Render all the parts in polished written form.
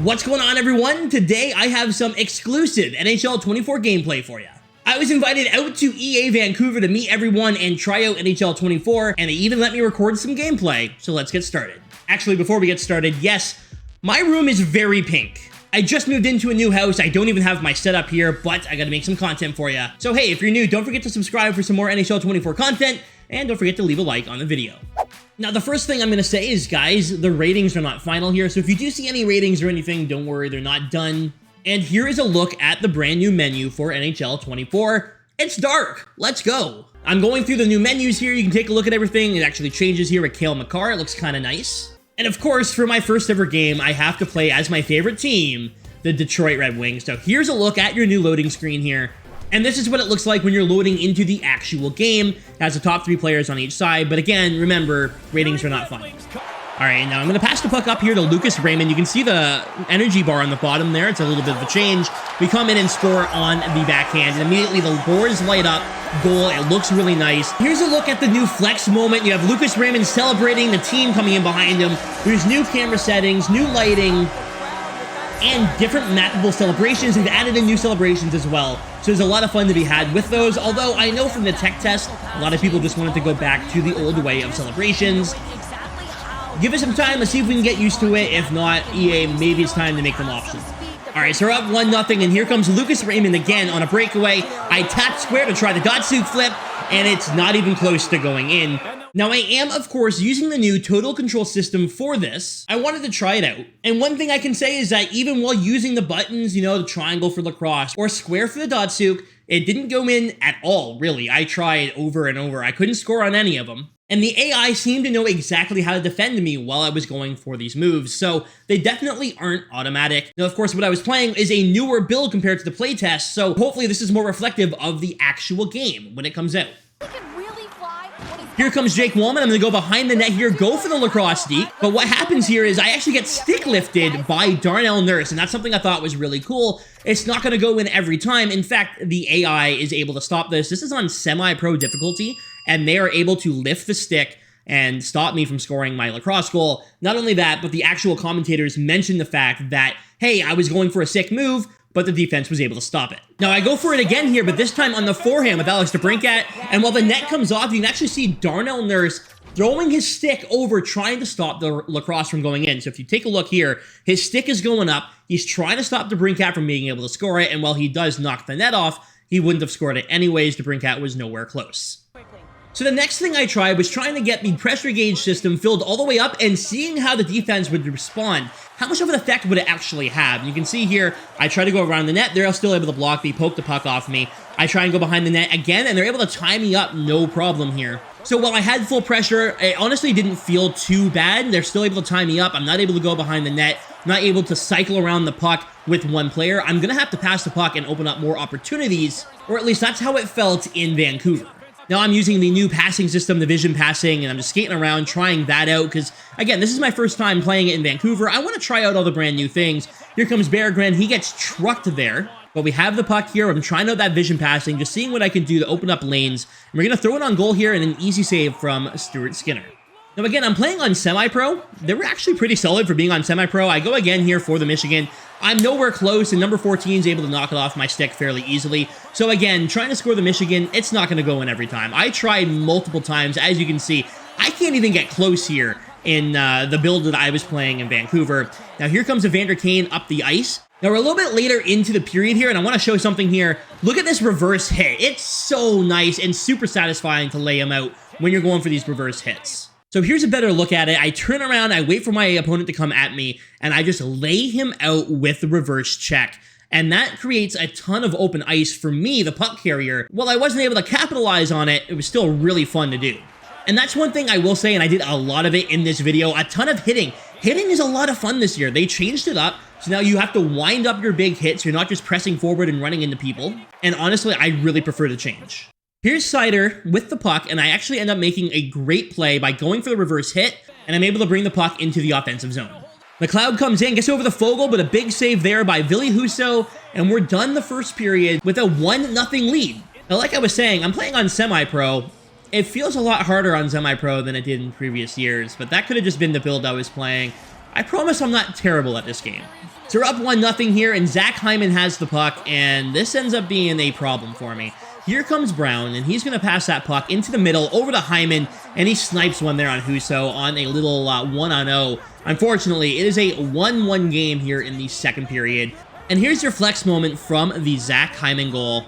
What's going on, everyone? Today I have some exclusive NHL 24 gameplay for you. I was invited out to EA Vancouver to meet everyone and try out NHL 24, and they even let me record some gameplay, so let's get started. Actually, before we get started, yes, my room is very pink. I just moved into a new house, I don't even have my setup here, but I gotta make some content for you. So hey, if you're new, don't forget to subscribe for some more NHL 24 content, and don't forget to leave a like on the video. Now, the first thing I'm going to say is, guys, the ratings are not final here, so if you do see any ratings or anything, don't worry, they're not done. And here is a look at the brand new menu for NHL 24. It's dark. Let's go. I'm going through the new menus here. You can take a look at everything. It actually changes here with Cale Makar. It looks kind of nice. And of course, for my first ever game, I have to play as my favorite team, the Detroit Red Wings. So here's a look at your new loading screen here. And this is what it looks like when you're loading into the actual game. It has the top 3 players on each side, but again, remember, ratings are not final. All right, now I'm going to pass the puck up here to Lucas Raymond. You can see the energy bar on the bottom there. It's a little bit of a change. We come in and score on the backhand, and immediately the boards light up. Goal, it looks really nice. Here's a look at the new flex moment. You have Lucas Raymond celebrating, the team coming in behind him. There's new camera settings, new lighting, and different mappable celebrations. They've added in new celebrations as well. So there's a lot of fun to be had with those. Although I know from the tech test, a lot of people just wanted to go back to the old way of celebrations. Give it some time. Let's see if we can get used to it. If not, EA, maybe it's time to make them optional. All right, so we're up 1-0, and here comes Lucas Raymond again on a breakaway. I tap square to try the Datsuk flip, and it's not even close to going in. Now, I am, of course, using the new total control system for this. I wanted to try it out. And one thing I can say is that even while using the buttons, you know, the triangle for lacrosse or square for the Datsuk, it didn't go in at all, really. I tried over and over. I couldn't score on any of them. And the AI seemed to know exactly how to defend me while I was going for these moves, so they definitely aren't automatic. Now, of course, what I was playing is a newer build compared to the playtest, so hopefully this is more reflective of the actual game when it comes out. Here comes Jake Wallman. I'm going to go behind the net here, go for the lacrosse sneak. But what happens here is I actually get stick lifted by Darnell Nurse, and that's something I thought was really cool. It's not going to go in every time. In fact, the AI is able to stop this. This is on semi-pro difficulty, and they are able to lift the stick and stop me from scoring my lacrosse goal. Not only that, but the actual commentators mentioned the fact that, hey, I was going for a sick move, but the defense was able to stop it. Now, I go for it again here, but this time on the forehand with Alex DeBrincat, and while the net comes off, you can actually see Darnell Nurse throwing his stick over, trying to stop the lacrosse from going in. So if you take a look here, his stick is going up, he's trying to stop DeBrincat from being able to score it, and while he does knock the net off, he wouldn't have scored it anyways. DeBrincat was nowhere close. So the next thing I tried was trying to get the pressure gauge system filled all the way up and seeing how the defense would respond. How much of an effect would it actually have? You can see here, I try to go around the net, they're still able to block me, poke the puck off me. I try and go behind the net again, and they're able to tie me up, no problem here. So while I had full pressure, it honestly didn't feel too bad. They're still able to tie me up. I'm not able to go behind the net, not able to cycle around the puck with one player. I'm gonna have to pass the puck and open up more opportunities, or at least that's how it felt in Vancouver. Now I'm using the new passing system, the vision passing, and I'm just skating around trying that out because, again, this is my first time playing it in Vancouver. I want to try out all the brand new things. Here comes Berggren. He gets trucked there, but we have the puck here. I'm trying out that vision passing, just seeing what I can do to open up lanes. And we're going to throw it on goal here and an easy save from Stuart Skinner. Now, again, I'm playing on semi-pro. They were actually pretty solid for being on semi-pro. I go again here for the Michigan. I'm nowhere close, and number 14 is able to knock it off my stick fairly easily. So again, trying to score the Michigan, it's not going to go in every time. I tried multiple times. As you can see, I can't even get close here in the build that I was playing in Vancouver. Now, here comes Evander Kane up the ice. Now, we're a little bit later into the period here, and I want to show something here. Look at this reverse hit. It's so nice and super satisfying to lay him out when you're going for these reverse hits. So here's a better look at it. I turn around, I wait for my opponent to come at me, and I just lay him out with the reverse check. And that creates a ton of open ice for me, the puck carrier. While I wasn't able to capitalize on it, it was still really fun to do. And that's one thing I will say, and I did a lot of it in this video, a ton of hitting. Hitting is a lot of fun this year. They changed it up, so now you have to wind up your big hits. You're not just pressing forward and running into people. And honestly, I really prefer the change. Here's Sider with the puck, and I actually end up making a great play by going for the reverse hit, and I'm able to bring the puck into the offensive zone. McLeod comes in, gets over the Fogle, but a big save there by Ville Husso, and we're done the first period with a 1-0 lead. Now, like I was saying, I'm playing on semi-pro. It feels a lot harder on semi-pro than it did in previous years, but that could have just been the build I was playing. I promise I'm not terrible at this game. So we're up 1-0 here, and Zach Hyman has the puck, and this ends up being a problem for me. Here comes Brown, and he's going to pass that puck into the middle, over to Hyman, and he snipes one there on Husso on a little 1-on-0. Unfortunately, it is a 1-1 game here in the second period. And here's your flex moment from the Zach Hyman goal.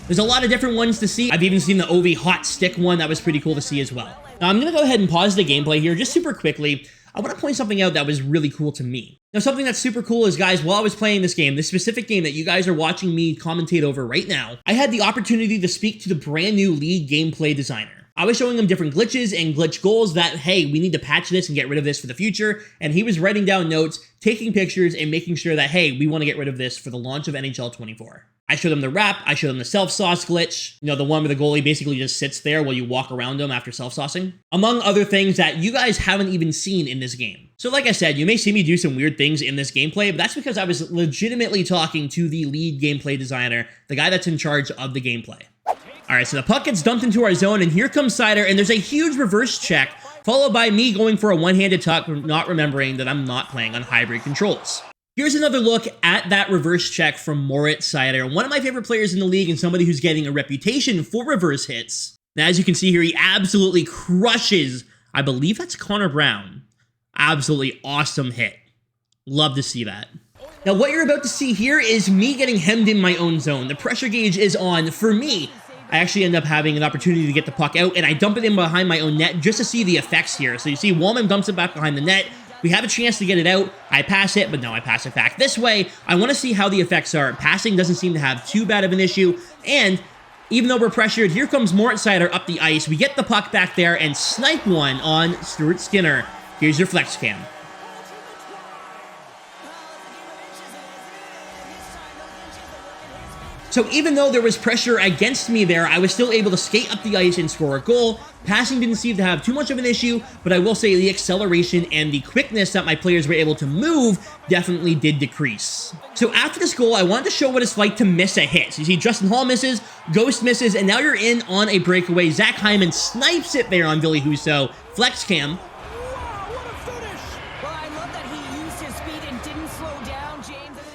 There's a lot of different ones to see. I've even seen the OV hot stick one. That was pretty cool to see as well. Now, I'm going to go ahead and pause the gameplay here just super quickly. I want to point something out that was really cool to me. Now, something that's super cool is, guys, while I was playing this game, this specific game that you guys are watching me commentate over right now, I had the opportunity to speak to the brand new lead gameplay designer. I was showing him different glitches and glitch goals that, hey, we need to patch this and get rid of this for the future, and he was writing down notes, taking pictures, and making sure that, hey, we want to get rid of this for the launch of NHL 24. I showed him the wrap, I showed him the self-sauce glitch, you know, the one where the goalie basically just sits there while you walk around him after self-saucing, among other things that you guys haven't even seen in this game. So like I said, you may see me do some weird things in this gameplay, but that's because I was legitimately talking to the lead gameplay designer, the guy that's in charge of the gameplay. Alright, so the puck gets dumped into our zone, and here comes Sider, and there's a huge reverse check, followed by me going for a one-handed tuck, not remembering that I'm not playing on hybrid controls. Here's another look at that reverse check from Moritz Seider, one of my favorite players in the league and somebody who's getting a reputation for reverse hits. Now, as you can see here, he absolutely crushes, I believe that's Connor Brown. Absolutely awesome hit. Love to see that. Now, what you're about to see here is me getting hemmed in my own zone. The pressure gauge is on. For me, I actually end up having an opportunity to get the puck out, and I dump it in behind my own net just to see the effects here. So you see Wallman dumps it back behind the net. We have a chance to get it out. I pass it, but no, I pass it back this way. I want to see how the effects are. Passing doesn't seem to have too bad of an issue. And even though we're pressured, here comes Moritz Seider up the ice. We get the puck back there and snipe one on Stuart Skinner. Here's your flex cam. So even though there was pressure against me there, I was still able to skate up the ice and score a goal. Passing didn't seem to have too much of an issue, but I will say the acceleration and the quickness that my players were able to move definitely did decrease. So after this goal, I wanted to show what it's like to miss a hit. So you see Justin Hall misses, Ghost misses, and now you're in on a breakaway. Zach Hyman snipes it there on Billy Husso. Flex cam.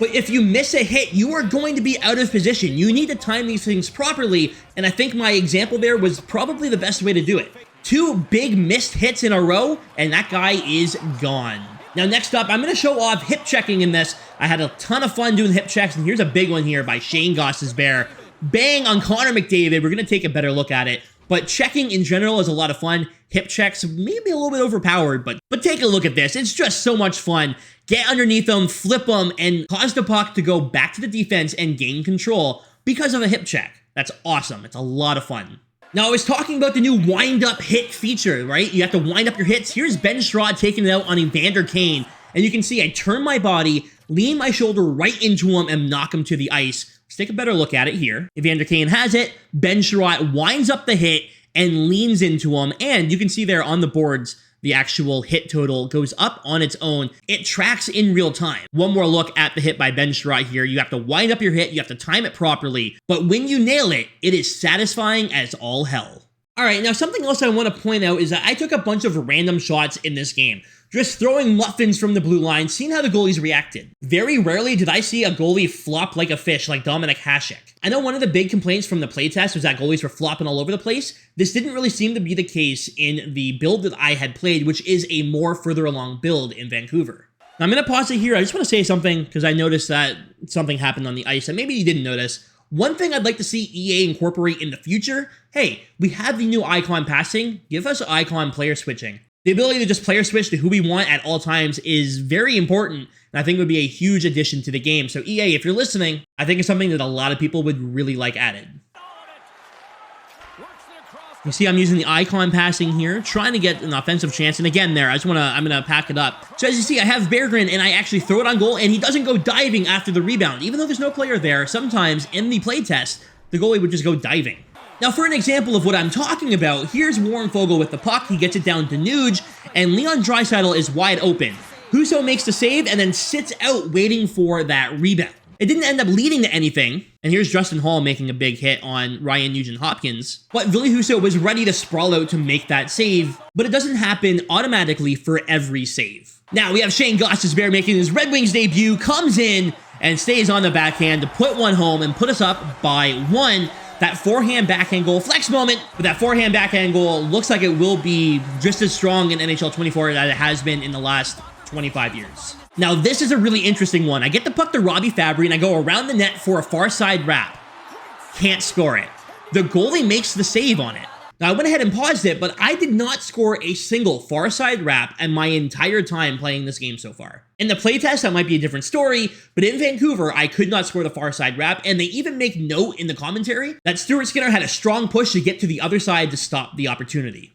But if you miss a hit, you are going to be out of position. You need to time these things properly, and I think my example there was probably the best way to do it. 2 big missed hits in a row, and that guy is gone. Now next up, I'm going to show off hip checking in this. I had a ton of fun doing hip checks, and here's a big one here by Shane Gossesbear. Bang on Connor McDavid. We're going to take a better look at it. But checking in general is a lot of fun. Hip checks maybe a little bit overpowered, but take a look at this. It's just so much fun. Get underneath them, flip them, and cause the puck to go back to the defense and gain control because of a hip check. That's awesome. It's a lot of fun. Now, I was talking about the new wind-up hit feature, right? You have to wind up your hits. Here's Ben Sherrod taking it out on Evander Kane. And you can see I turn my body, lean my shoulder right into him, and knock him to the ice. Let's take a better look at it here. Evander Kane has it. Ben Sherrod winds up the hit and leans into him. And you can see there on the boards, the actual hit total goes up on its own. It tracks in real time. One more look at the hit by Ben Sherrod here. You have to wind up your hit. You have to time it properly. But when you nail it, it is satisfying as all hell. All right, now something else I want to point out is that I took a bunch of random shots in this game. Just throwing muffins from the blue line, seeing how the goalies reacted. Very rarely did I see a goalie flop like a fish like Dominik Hasek. I know one of the big complaints from the playtest was that goalies were flopping all over the place. This didn't really seem to be the case in the build that I had played, which is a more further along build in Vancouver. Now I'm going to pause it here. I just want to say something because I noticed that something happened on the ice and maybe you didn't notice. One thing I'd like to see EA incorporate in the future, hey, we have the new icon passing. Give us icon player switching. The ability to just player switch to who we want at all times is very important, and I think it would be a huge addition to the game. So EA, if you're listening, I think it's something that a lot of people would really like added. You see I'm using the icon passing here, trying to get an offensive chance, and again there, I'm gonna pack it up. So as you see, I have Berggren, and I actually throw it on goal, and he doesn't go diving after the rebound. Even though there's no player there, sometimes in the playtest, the goalie would just go diving. Now, for an example of what I'm talking about, here's Warren Foegele with the puck. He gets it down to Nuge, and Leon Draisaitl is wide open. Husso makes the save and then sits out waiting for that rebound. It didn't end up leading to anything, and here's Justin Hall making a big hit on Ryan Nugent-Hopkins. But Ville Husso was ready to sprawl out to make that save, but it doesn't happen automatically for every save. Now we have Shane Gostisbehere making his Red Wings debut, comes in and stays on the backhand to put one home and put us up by 1. That forehand backhand goal, flex moment, but that forehand backhand goal looks like it will be just as strong in NHL 24 as it has been in the last 25 years. Now this is a really interesting one. I get the puck to Robby Fabbri and I go around the net for a far side wrap. Can't score it. The goalie makes the save on it. Now I went ahead and paused it, but I did not score a single far side wrap in my entire time playing this game so far. In the playtest, that might be a different story, but in Vancouver, I could not score the far side wrap, and they even make note in the commentary that Stuart Skinner had a strong push to get to the other side to stop the opportunity.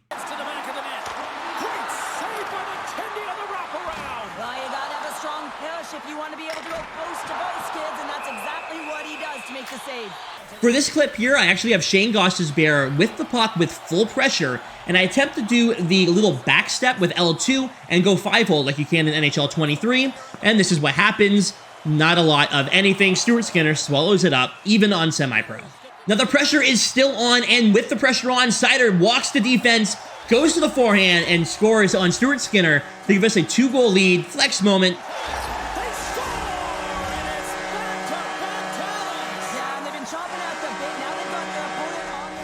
For this clip here, I actually have Shane Gostisbehere with the puck with full pressure, and I attempt to do the little back step with L2 and go 5-hole like you can in NHL 23, and this is what happens. Not a lot of anything. Stuart Skinner swallows it up, even on semi-pro. Now the pressure is still on, and with the pressure on, Seider walks to defense, goes to the forehand, and scores on Stuart Skinner to give us a 2-goal lead. Flex moment.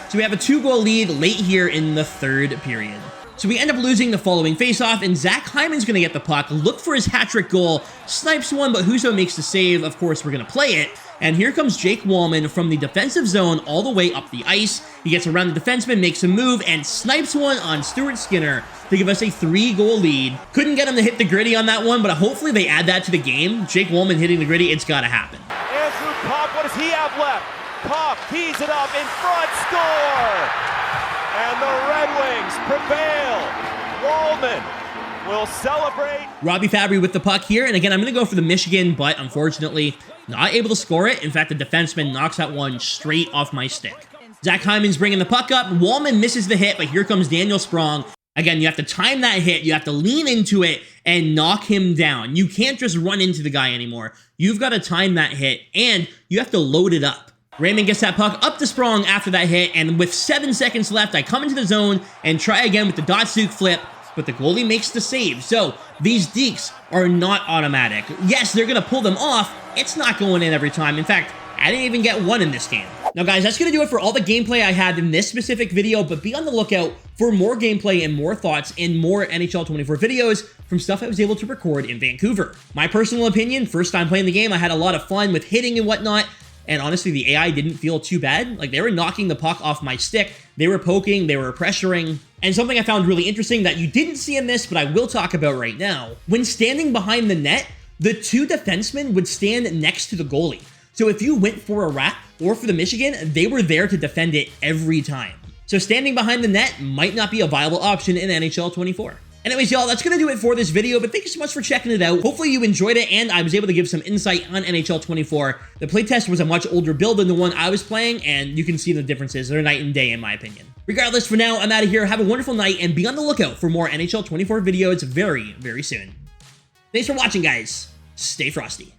So we have a 2-goal lead late here in the third period. So we end up losing the following faceoff, and Zach Hyman's going to get the puck, look for his hat-trick goal, snipes one, but Husso makes the save. Of course, we're going to play it. And here comes Jake Wallman from the defensive zone all the way up the ice. He gets around the defenseman, makes a move, and snipes one on Stuart Skinner to give us a 3-goal lead. Couldn't get him to hit the gritty on that one, but hopefully they add that to the game. Jake Wallman hitting the gritty, it's got to happen. Andrew Copp, what does he have left? Copp tees it up in front, score! And the Red Wings prevail. Wallman will celebrate. Robby Fabbri with the puck here, and again, I'm going to go for the Michigan, but unfortunately, not able to score it. In fact, the defenseman knocks that one straight off my stick. Zach Hyman's bringing the puck up. Wallman misses the hit, but here comes Daniel Sprong. Again, you have to time that hit. You have to lean into it and knock him down. You can't just run into the guy anymore. You've got to time that hit, and you have to load it up. Raymond gets that puck up to Sprong after that hit, and with 7 seconds left, I come into the zone and try again with the Datsuk flip, but the goalie makes the save. So these dekes are not automatic. Yes, they're going to pull them off. It's not going in every time. In fact, I didn't even get one in this game. Now guys, that's going to do it for all the gameplay I had in this specific video, but be on the lookout for more gameplay and more thoughts in more NHL 24 videos from stuff I was able to record in Vancouver. My personal opinion, first time playing the game, I had a lot of fun with hitting and whatnot. And honestly, the AI didn't feel too bad. Like, they were knocking the puck off my stick. They were poking, they were pressuring. And something I found really interesting that you didn't see in this, but I will talk about right now. When standing behind the net, the 2 defensemen would stand next to the goalie. So if you went for a wrap or for the Michigan, they were there to defend it every time. So standing behind the net might not be a viable option in NHL 24. Anyways, y'all, that's going to do it for this video, but thank you so much for checking it out. Hopefully you enjoyed it, and I was able to give some insight on NHL 24. The playtest was a much older build than the one I was playing, and you can see the differences. They're night and day, in my opinion. Regardless, for now, I'm out of here. Have a wonderful night, and be on the lookout for more NHL 24 videos very, very soon. Thanks for watching, guys. Stay frosty.